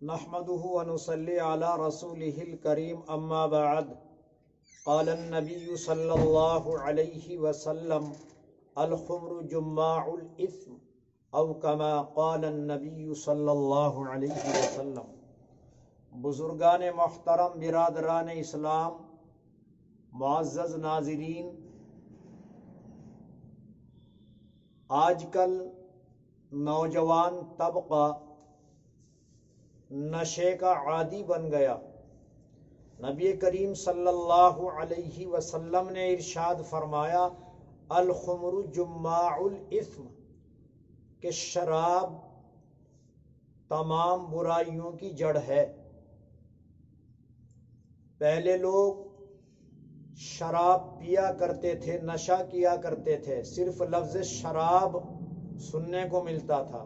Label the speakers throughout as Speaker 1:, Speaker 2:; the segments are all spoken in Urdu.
Speaker 1: نحمده ونصلي على رسوله الكريم اما بعد قال النبي صلى الله عليه وسلم الخمر جماع الاثم او كما قال النبي صلی اللہ علیہ وسلم۔ بزرگان محترم، برادران اسلام، معزز ناظرین، آج کل نوجوان طبقہ نشے کا عادی بن گیا۔ نبی کریم صلی اللہ علیہ وسلم نے ارشاد فرمایا الخمر جماع الاثم، کہ شراب تمام برائیوں کی جڑ ہے۔ پہلے لوگ شراب پیا کرتے تھے، نشہ کیا کرتے تھے، صرف لفظ شراب سننے کو ملتا تھا،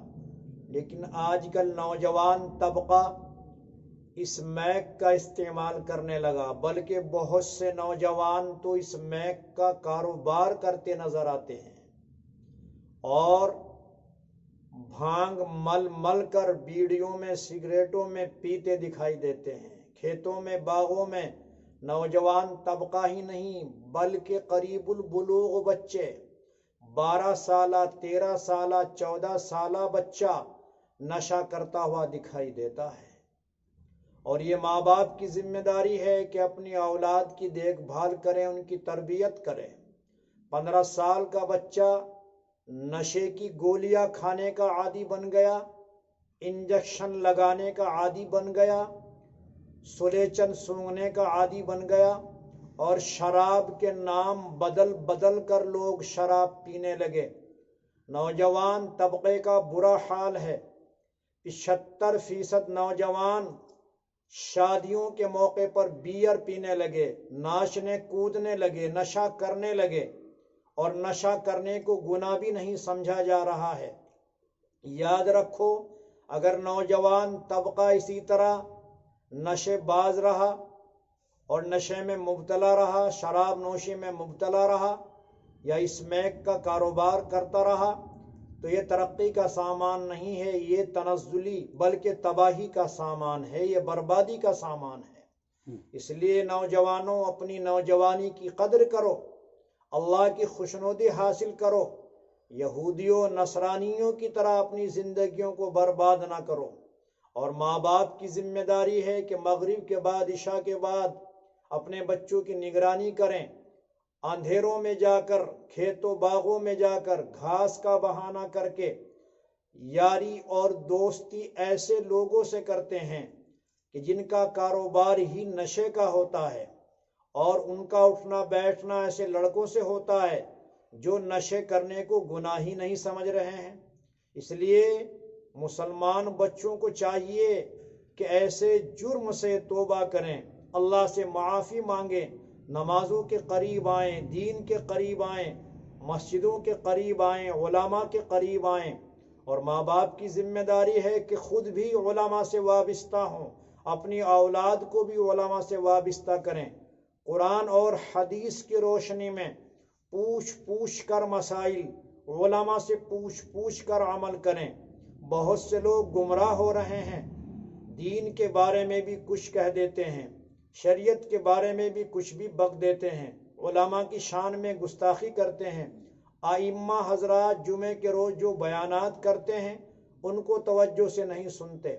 Speaker 1: لیکن آج کل نوجوان طبقہ اس میک کا استعمال کرنے لگا، بلکہ بہت سے نوجوان تو اس میک کا کاروبار کرتے نظر آتے ہیں اور بھانگ مل مل کر بیڑیوں میں، سگریٹوں میں پیتے دکھائی دیتے ہیں۔ کھیتوں میں، باغوں میں نوجوان طبقہ ہی نہیں بلکہ قریب البلوغ بچے، 12 سالہ، 13 سالہ، 14 سالہ بچہ نشہ کرتا ہوا دکھائی دیتا ہے۔ اور یہ ماں باپ کی ذمہ داری ہے کہ اپنی اولاد کی دیکھ بھال کریں، ان کی تربیت کریں۔ 15 سال کا بچہ نشے کی گولیاں کھانے کا عادی بن گیا، انجیکشن لگانے کا عادی بن گیا، سلیچن سونگھنے کا عادی بن گیا، اور شراب کے نام بدل بدل کر لوگ شراب پینے لگے۔ نوجوان طبقے کا برا حال ہے۔ 75% نوجوان شادیوں کے موقع پر بیئر پینے لگے، ناچنے کودنے لگے، نشہ کرنے لگے، اور نشہ کرنے کو گناہ بھی نہیں سمجھا جا رہا ہے۔ یاد رکھو، اگر نوجوان طبقہ اسی طرح نشے باز رہا اور نشے میں مبتلا رہا، شراب نوشی میں مبتلا رہا، یا اس میک کا کاروبار کرتا رہا، تو یہ ترقی کا سامان نہیں ہے، یہ تنزلی بلکہ تباہی کا سامان ہے، یہ بربادی کا سامان ہے۔ اس لیے نوجوانوں، اپنی نوجوانی کی قدر کرو، اللہ کی خوشنودی حاصل کرو، یہودیوں نصرانیوں کی طرح اپنی زندگیوں کو برباد نہ کرو۔ اور ماں باپ کی ذمہ داری ہے کہ مغرب کے بعد، عشاء کے بعد اپنے بچوں کی نگرانی کریں، اندھیروں میں جا کر، کھیتوں باغوں میں جا کر گھاس کا بہانہ کر کے یاری اور دوستی ایسے لوگوں سے کرتے ہیں کہ جن کا کاروبار ہی نشے کا ہوتا ہے، اور ان کا اٹھنا بیٹھنا ایسے لڑکوں سے ہوتا ہے جو نشے کرنے کو گناہ ہی نہیں سمجھ رہے ہیں۔ اس لیے مسلمان بچوں کو چاہیے کہ ایسے جرم سے توبہ کریں، اللہ سے معافی مانگیں، نمازوں کے قریب آئیں، دین کے قریب آئیں، مسجدوں کے قریب آئیں، علماء کے قریب آئیں۔ اور ماں باپ کی ذمہ داری ہے کہ خود بھی علماء سے وابستہ ہوں، اپنی اولاد کو بھی علماء سے وابستہ کریں، قرآن اور حدیث کی روشنی میں پوچھ پوچھ کر مسائل علماء سے پوچھ پوچھ کر عمل کریں۔ بہت سے لوگ گمراہ ہو رہے ہیں، دین کے بارے میں بھی کچھ کہہ دیتے ہیں، شریعت کے بارے میں بھی کچھ بھی بک دیتے ہیں، علماء کی شان میں گستاخی کرتے ہیں۔ ائمہ حضرات جمعے کے روز جو بیانات کرتے ہیں ان کو توجہ سے نہیں سنتے۔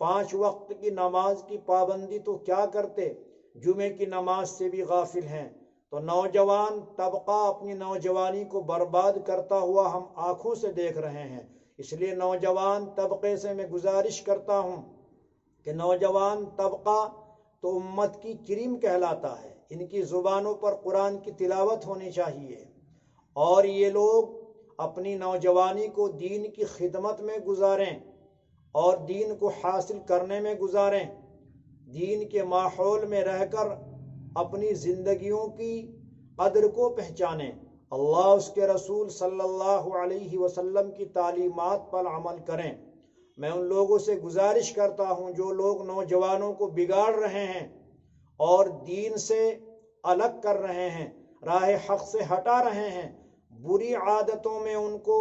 Speaker 1: 5 وقت کی نماز کی پابندی تو کیا کرتے، جمعے کی نماز سے بھی غافل ہیں۔ تو نوجوان طبقہ اپنی نوجوانی کو برباد کرتا ہوا ہم آنکھوں سے دیکھ رہے ہیں۔ اس لیے نوجوان طبقے سے میں گزارش کرتا ہوں کہ نوجوان طبقہ تو امت کی کریم کہلاتا ہے، ان کی زبانوں پر قرآن کی تلاوت ہونی چاہیے، اور یہ لوگ اپنی نوجوانی کو دین کی خدمت میں گزاریں اور دین کو حاصل کرنے میں گزاریں، دین کے ماحول میں رہ کر اپنی زندگیوں کی قدر کو پہچانیں، اللہ اس کے رسول صلی اللہ علیہ وسلم کی تعلیمات پر عمل کریں۔ میں ان لوگوں سے گزارش کرتا ہوں جو لوگ نوجوانوں کو بگاڑ رہے ہیں اور دین سے الگ کر رہے ہیں، راہ حق سے ہٹا رہے ہیں، بری عادتوں میں ان کو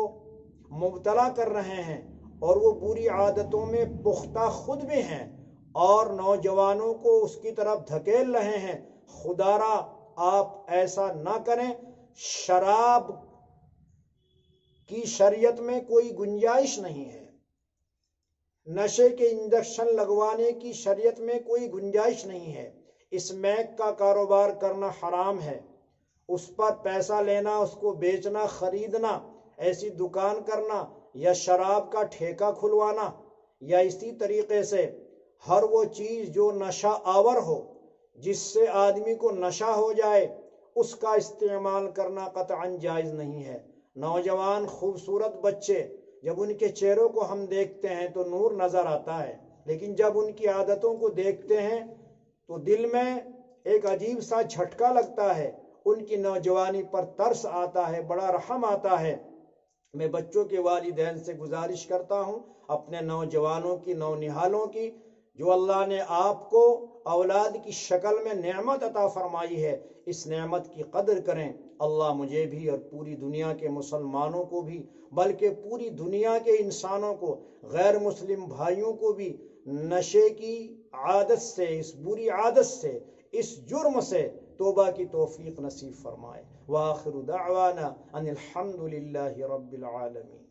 Speaker 1: مبتلا کر رہے ہیں اور وہ بری عادتوں میں پختہ خود بھی ہیں اور نوجوانوں کو اس کی طرف دھکیل رہے ہیں۔ خدا را آپ ایسا نہ کریں۔ شراب کی شریعت میں کوئی گنجائش نہیں ہے، نشے کے انجیکشن لگوانے کی شریعت میں کوئی گنجائش نہیں ہے۔ اسمیک کا کاروبار کرنا حرام ہے، اس پر پیسہ لینا، اس کو بیچنا، خریدنا، ایسی دکان کرنا یا شراب کا ٹھیکہ کھلوانا یا اسی طریقے سے ہر وہ چیز جو نشہ آور ہو، جس سے آدمی کو نشہ ہو جائے، اس کا استعمال کرنا قطعاً جائز نہیں ہے۔ نوجوان خوبصورت بچے، جب ان کے چہروں کو ہم دیکھتے ہیں تو نور نظر آتا ہے، لیکن جب ان کی عادتوں کو دیکھتے ہیں تو دل میں ایک عجیب سا جھٹکا لگتا ہے، ان کی نوجوانی پر ترس آتا ہے، بڑا رحم آتا ہے۔ میں بچوں کے والدین سے گزارش کرتا ہوں، اپنے نوجوانوں کی، نونہالوں کی، جو اللہ نے آپ کو اولاد کی شکل میں نعمت عطا فرمائی ہے، اس نعمت کی قدر کریں۔ اللہ مجھے بھی اور پوری دنیا کے مسلمانوں کو بھی، بلکہ پوری دنیا کے انسانوں کو، غیر مسلم بھائیوں کو بھی نشے کی عادت سے، اس بری عادت سے، اس جرم سے توبہ کی توفیق نصیب فرمائے۔ وآخر دعوانا ان الحمد للہ رب العالمین۔